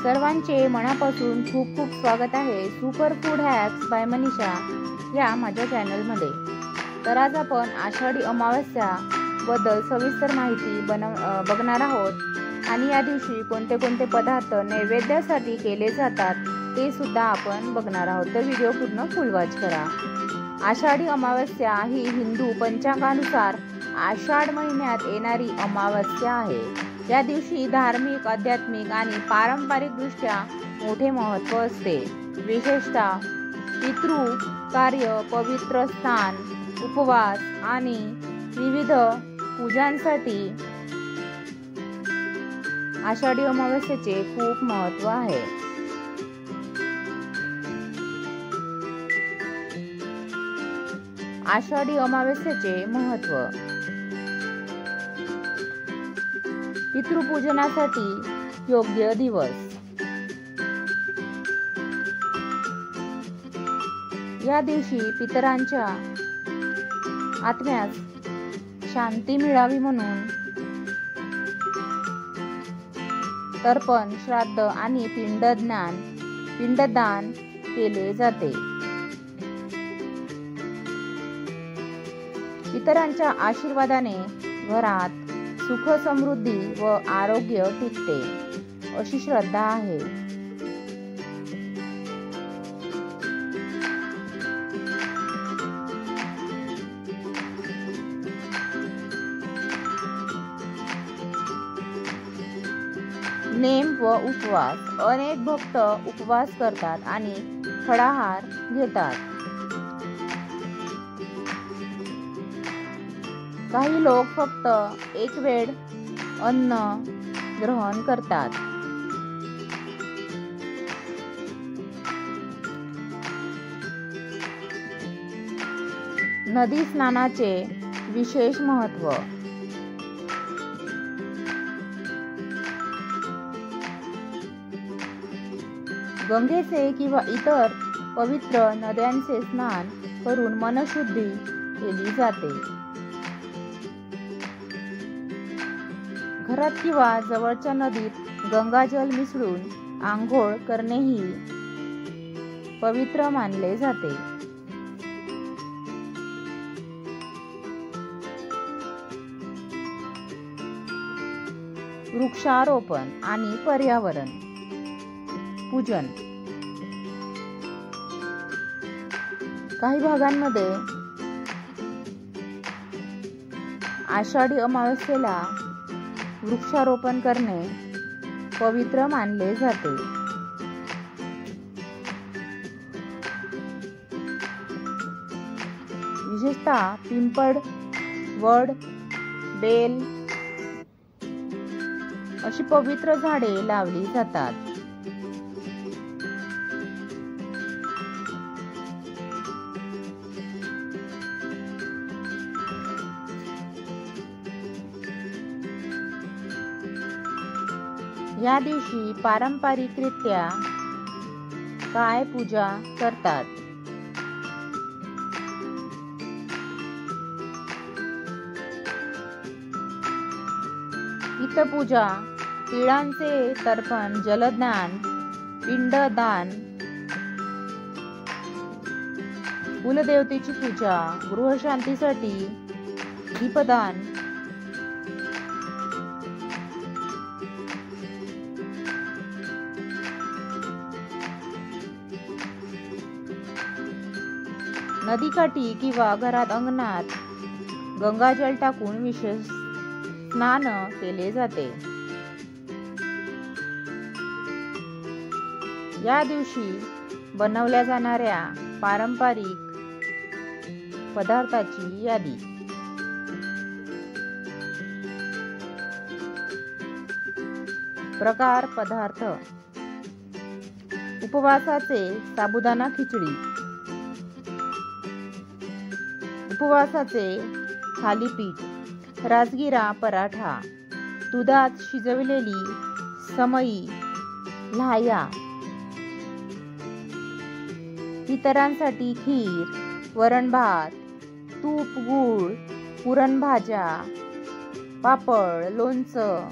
सर्वांचे मनापासून खूप खूप स्वागत आहे super food hacks by Manisha या माझ्या चॅनलमध्ये। तर आज आपण आषाढी अमावस्या बद्दल सविस्तर माहिती बघणार आहोत आणि या दिवशी कोणते कोणते पदार्थ नैवेद्यासाठी केले जातात ते सुद्धा आपण बघणार आहोत। तर व्हिडिओ पूर्ण फुल वॉच करा। आषाढी अमावस्या ही हिंदू पंचांगानुसार आषाढ महिन्यात येणारी अमावस्या आहे। या दिवशी धार्मिक, आध्यात्मिक आणि पारंपरिक दृष्ट्या मोठे महत्त्व असते। विशेषतः पितृ कार्य, पवित्र स्नान, उपवास आणि विविध पूजांसाठी आषाढी अमावस्येचे खूप महत्त्व आहे। आषाढी अमावस्येचे महत्त्व: पितृपूजनासाठी योग्य दिवस। या दिवशी पितरांच्या आत्म्यास शांती मिळावी म्हणून तर्पण, श्राद्ध आणि पिंडदान केले जाते। पितरांच्या आशीर्वादाने घरात सुख, समृद्धी व आरोग्य टिकते अशी श्रद्धा आहे। नेम व उपवास: अनेक भक्त उपवास करतात आणि फळाहार घेतात। काही लोक फक्त एक वेळ अन्न ग्रहण करतात। नदी स्नानाचे विशेष महत्त्व: गंगेचे किंवा इतर पवित्र नद्यांचे स्नान करून मनशुद्धी केली जाते। घरात किंवा जवळच्या नदीत गंगाजल मिसळून आंघोळ करणेही पवित्र मानले जाते। वृक्षारोपण आणि पर्यावरण पूजन: काही भागांमध्ये आषाढी अमावस्येला वृक्षारोपण करणे पवित्र मानले जाते। विशेषतः पिंपळ, वड, बेल अशी पवित्र झाडे लावली जातात। या दिवशी पारंपरिकरित्या काय पूजा करतात? पितपूजा, तिळांचे तर्पण, जलदान, पिंडदान, कुलदेवतेची पूजा, गृहशांतीसाठी दीपदान, नदीकाठी किंवा घरात अंगणात गंगाजल टाकून विशेष स्नान केले जाते। या दिवशी बनवल्या जाणाऱ्या पारंपरिक पदार्थाची यादी: प्रकार पदार्थ: उपवासाचे साबुदाणा खिचडी, उपवासाचे थालीपीठ, राजगिरा पराठा, दुधात शिजवलेली समई, ल्हाया, पितरांसाठी खीर, वरण भात, तूप गूळ, पुरण भाज्या, पापड, लोणचं,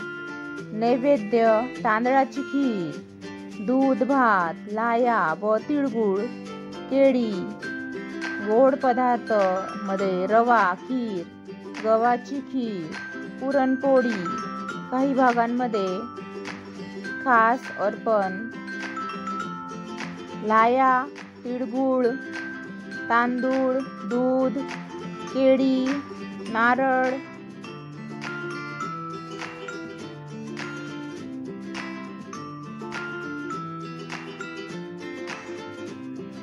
नैवेद्य तांदळाची खीर, दूध, भात, लाया व तिळगुळ, केळी. गोड पदार्थ मध्ये रवा, खीर, गव्हाची खीर, पुरणपोळी. काही भागांमध्ये खास अर्पण, लाया, तिळगुळ, तांदूळ, दूध, केळी, नारळ.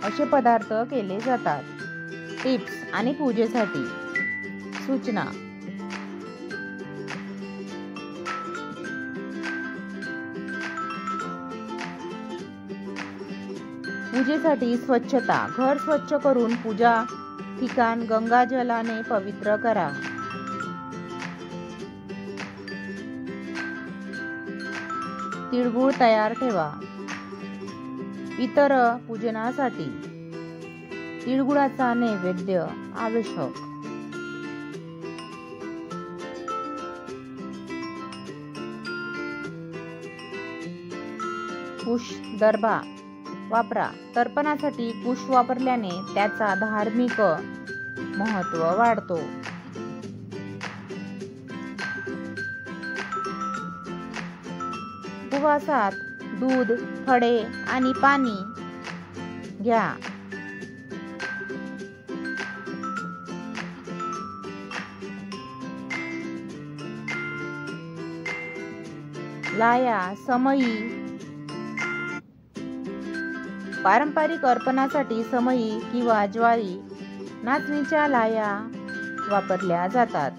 असे पदार्थ केले जातात. टिप्स आणि पूजेसाठी सूचना. पूजेसाठी स्वच्छता. घर स्वच्छ करून पूजा ठिकाण गंगाजलाने पवित्र करा. तिळगुळ तयार ठेवा. इतर पूजनासाठी तिळगुळाचा नैवेद्य आवश्यक. कुश दर्भा वापरा. तर्पणासाठी कुश वापरल्याने त्याचा धार्मिक महत्त्व वाढतो. उपवासात दूध, फळे आणि पाणी घ्या. लाया, समई. पारंपरिक अर्पणासाठी समई किंवा ज्वारी, नाचणीच्या लाया वापरल्या जातात.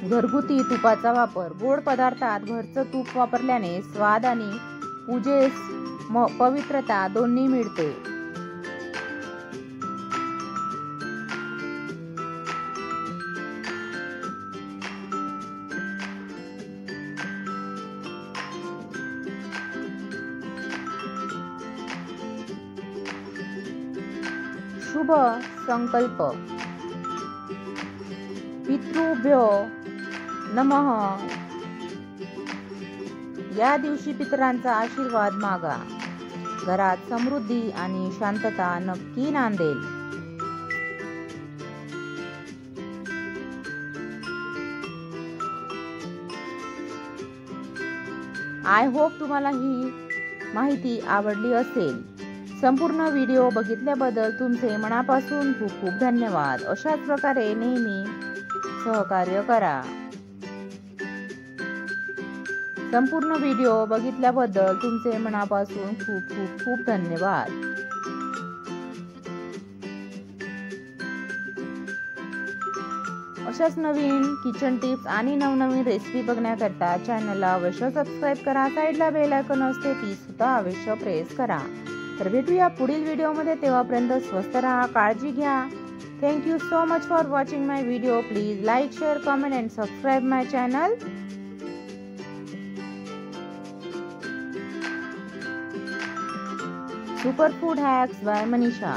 घरगुती तुपाचा वापर. गोड पदार्थात घरचं तूप वापरल्याने स्वाद आणि पूजेस पवित्रता दोन्ही मिळते. शुभ संकल्प. पितृभ्यो नमः. या दिवशी पितरांचा आशीर्वाद मागा. घरात समृद्धी आणि शांतता नक्की नांदेल. आय होप तुम्हाला ही माहिती आवडली असेल. संपूर्ण व्हिडिओ बघितल्याबद्दल तुमचे मनापासून खूप खूप धन्यवाद. अशाच प्रकारे नेहमी सहकार्य करा. संपूर्ण व्हिडिओ बघितल्याबद्दल तुमचे मनापासून खूप खूप खूप धन्यवाद. अशाच नवीन किचन टिप्स आणि नवनवीन रेसिपी बघण्याकरता चॅनलला अवश्य सबस्क्राईब करा. साईडला बेल आयकॉन असते ती सुद्धा अवश्य प्रेस करा. तर भेटूया पुढील व्हिडिओमध्ये. तेव्हापर्यंत स्वस्त राहा, काळजी घ्या. Thank you so much for watching my video. Please like, share, comment and subscribe my channel. Superfood Hacks by Manisha.